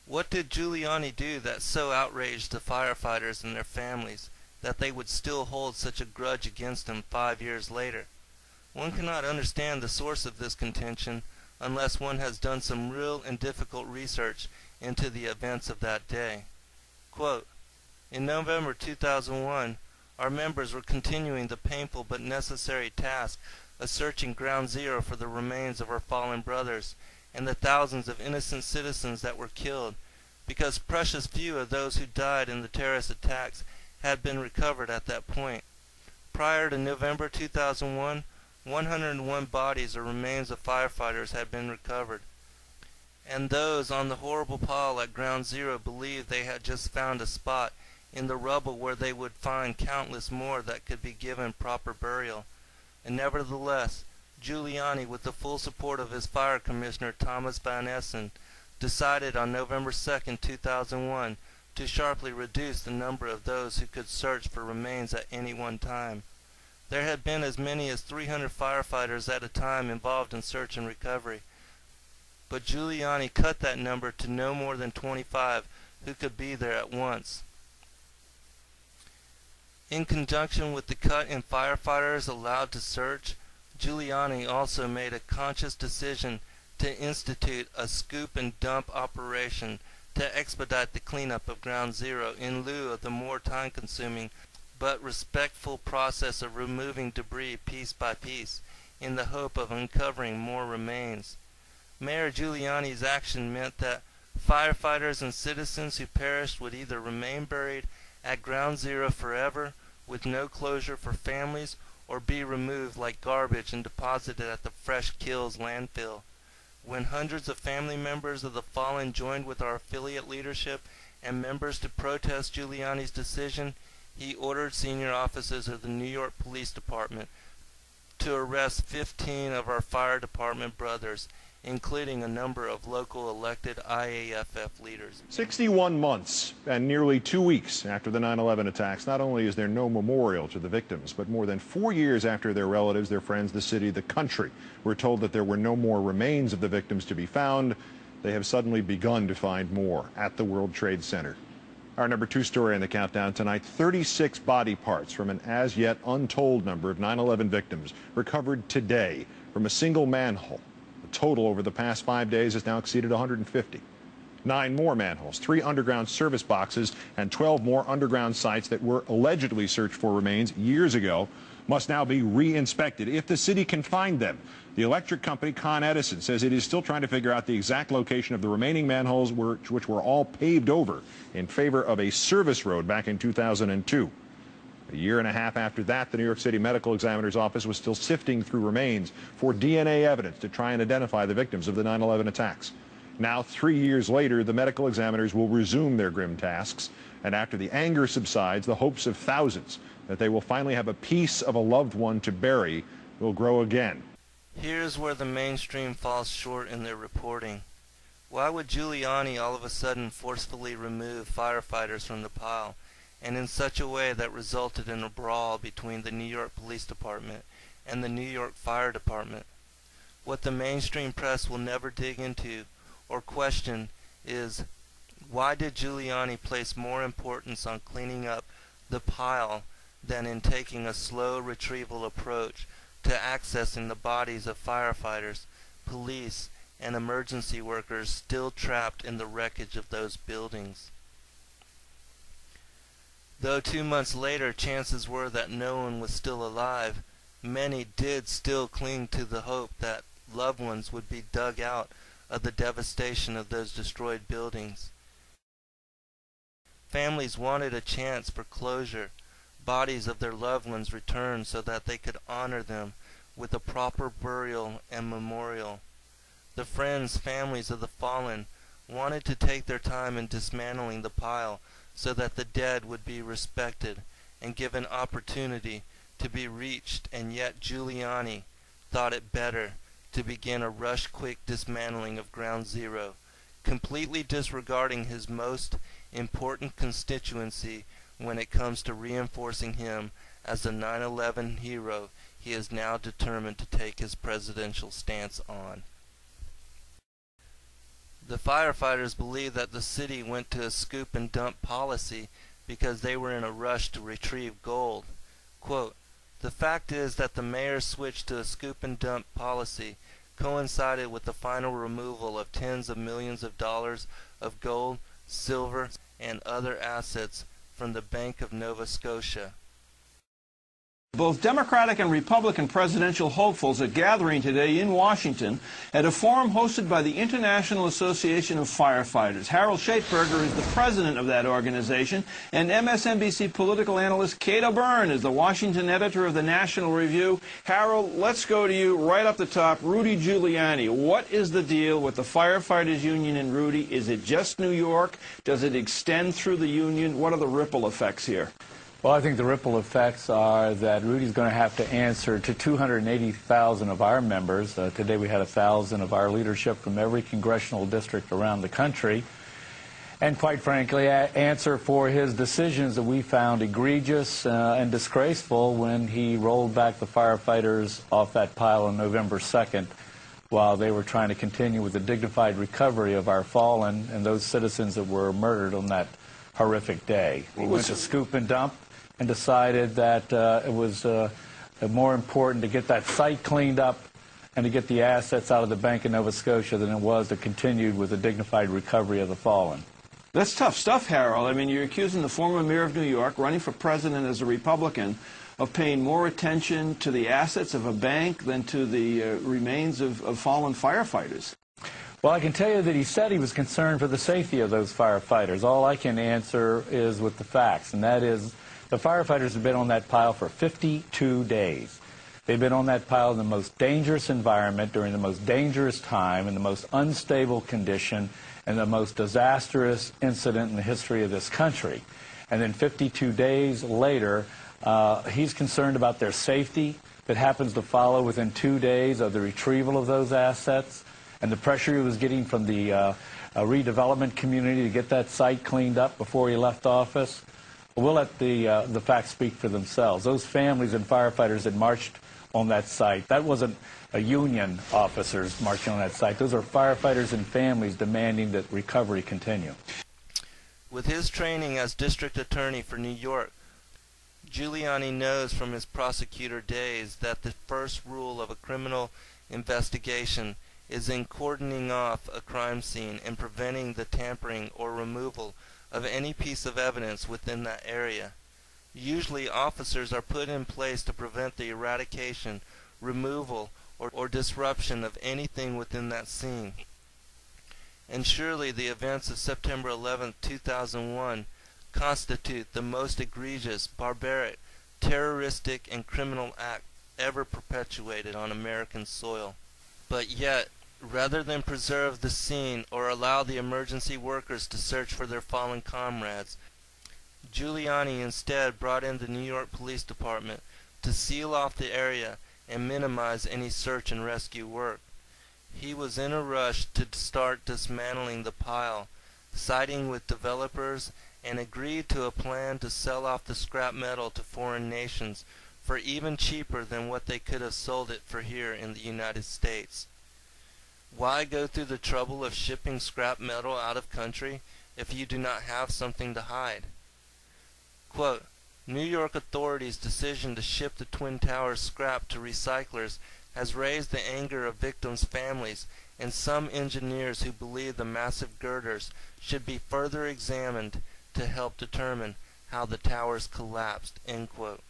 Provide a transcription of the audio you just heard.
What did Giuliani do that so outraged the firefighters and their families that they would still hold such a grudge against him 5 years later? One cannot understand the source of this contention unless one has done some real and difficult research into the events of that day. Quote, in November 2001, our members were continuing the painful but necessary task of searching Ground Zero for the remains of our fallen brothers and the thousands of innocent citizens that were killed, because precious few of those who died in the terrorist attacks had been recovered at that point. Prior to November 2001, 101 bodies or remains of firefighters had been recovered, and those on the horrible pile at Ground Zero believed they had just found a spot in the rubble where they would find countless more that could be given proper burial. And nevertheless, Giuliani, with the full support of his fire commissioner Thomas Van Essen, decided on November 2, 2001 to sharply reduce the number of those who could search for remains at any one time. There had been as many as 300 firefighters at a time involved in search and recovery, but Giuliani cut that number to no more than 25 who could be there at once. In conjunction with the cut in firefighters allowed to search, Giuliani also made a conscious decision to institute a scoop and dump operation to expedite the cleanup of Ground Zero in lieu of the more time-consuming but respectful process of removing debris piece by piece in the hope of uncovering more remains. Mayor Giuliani's action meant that firefighters and citizens who perished would either remain buried at Ground Zero forever with no closure for families, or be removed like garbage and deposited at the Fresh Kills landfill. When hundreds of family members of the fallen joined with our affiliate leadership and members to protest Giuliani's decision, he ordered senior officers of the New York Police Department to arrest 15 of our fire department brothers, including a number of local elected IAFF leaders. 61 months and nearly 2 weeks after the 9/11 attacks, not only is there no memorial to the victims, but more than 4 years after their relatives, their friends, the city, the country were told that there were no more remains of the victims to be found, they have suddenly begun to find more at the World Trade Center. Our number 2 story in the countdown tonight, 36 body parts from an as yet untold number of 9/11 victims recovered today from a single manhole. The total over the past 5 days has now exceeded 150. 9 more manholes, 3 underground service boxes, and 12 more underground sites that were allegedly searched for remains years ago must now be re-inspected if the city can find them. The electric company Con Edison says it is still trying to figure out the exact location of the remaining manholes, which were all paved over in favor of a service road back in 2002. A year and a half after that, the New York City Medical Examiner's Office was still sifting through remains for DNA evidence to try and identify the victims of the 9/11 attacks. Now, 3 years later, the medical examiners will resume their grim tasks, and after the anger subsides, the hopes of thousands that they will finally have a piece of a loved one to bury will grow again. Here's where the mainstream falls short in their reporting. Why would Giuliani all of a sudden forcefully remove firefighters from the pile, and in such a way that resulted in a brawl between the New York Police Department and the New York Fire Department? What the mainstream press will never dig into or question is, why did Giuliani place more importance on cleaning up the pile than in taking a slow retrieval approach to accessing the bodies of firefighters, police, and emergency workers still trapped in the wreckage of those buildings? Though 2 months later chances were that no one was still alive, many did still cling to the hope that loved ones would be dug out of the devastation of those destroyed buildings. Families wanted a chance for closure, bodies of their loved ones returned so that they could honor them with a proper burial and memorial. The friends, families of the fallen wanted to take their time in dismantling the pile so that the dead would be respected and given opportunity to be reached, and yet Giuliani thought it better to begin a rush-quick dismantling of Ground Zero, completely disregarding his most important constituency when it comes to reinforcing him as the 9/11 hero he is now determined to take his presidential stance on. The firefighters believe that the city went to a scoop and dump policy because they were in a rush to retrieve gold. Quote, "The fact is that the mayor switched to a scoop and dump policy coincided with the final removal of tens of millions of dollars of gold, silver, and other assets from the Bank of Nova Scotia." Both Democratic and Republican presidential hopefuls are gathering today in Washington at a forum hosted by the International Association of Firefighters. Harold Schaitberger is the president of that organization, and MSNBC political analyst Kate O'Byrne is the Washington editor of the National Review. Harold, let's go to you right up the top. Rudy Giuliani, what is the deal with the Firefighters Union and Rudy? Is it just New York? Does it extend through the union? What are the ripple effects here? Well, I think the ripple effects are that Rudy's going to have to answer to 280,000 of our members. Today we had 1,000 of our leadership from every congressional district around the country. And quite frankly, answer for his decisions that we found egregious and disgraceful when he rolled back the firefighters off that pile on November 2nd while they were trying to continue with the dignified recovery of our fallen and those citizens that were murdered on that horrific day. We went to scoop and dump and decided that it was more important to get that site cleaned up and to get the assets out of the Bank of Nova Scotia than it was to continue with the dignified recovery of the fallen. That's tough stuff, Harold. I mean, you're accusing the former mayor of New York, running for president as a Republican, of paying more attention to the assets of a bank than to the remains of fallen firefighters. Well, I can tell you that he said he was concerned for the safety of those firefighters. All I can answer is with the facts, and that is the firefighters have been on that pile for 52 days. They've been on that pile in the most dangerous environment during the most dangerous time in the most unstable condition and the most disastrous incident in the history of this country. And then 52 days later, he's concerned about their safety that happens to follow within 2 days of the retrieval of those assets and the pressure he was getting from the redevelopment community to get that site cleaned up before he left office. We'll let the facts speak for themselves. Those families and firefighters that marched on that site, that wasn't a union officers marching on that site. Those are firefighters and families demanding that recovery continue. With his training as district attorney for New York, Giuliani knows from his prosecutor days that the first rule of a criminal investigation is in cordoning off a crime scene and preventing the tampering or removal of any piece of evidence within that area. Usually officers are put in place to prevent the eradication, removal, or disruption of anything within that scene. And surely the events of September 11, 2001 constitute the most egregious, barbaric, terroristic, and criminal act ever perpetuated on American soil. But yet, rather than preserve the scene or allow the emergency workers to search for their fallen comrades, Giuliani instead brought in the New York Police Department to seal off the area and minimize any search and rescue work. He was in a rush to start dismantling the pile, siding with developers, and agreed to a plan to sell off the scrap metal to foreign nations for even cheaper than what they could have sold it for here in the United States. Why go through the trouble of shipping scrap metal out of country if you do not have something to hide? Quote, New York authorities' decision to ship the Twin Towers scrap to recyclers has raised the anger of victims' families and some engineers who believe the massive girders should be further examined to help determine how the towers collapsed. End quote.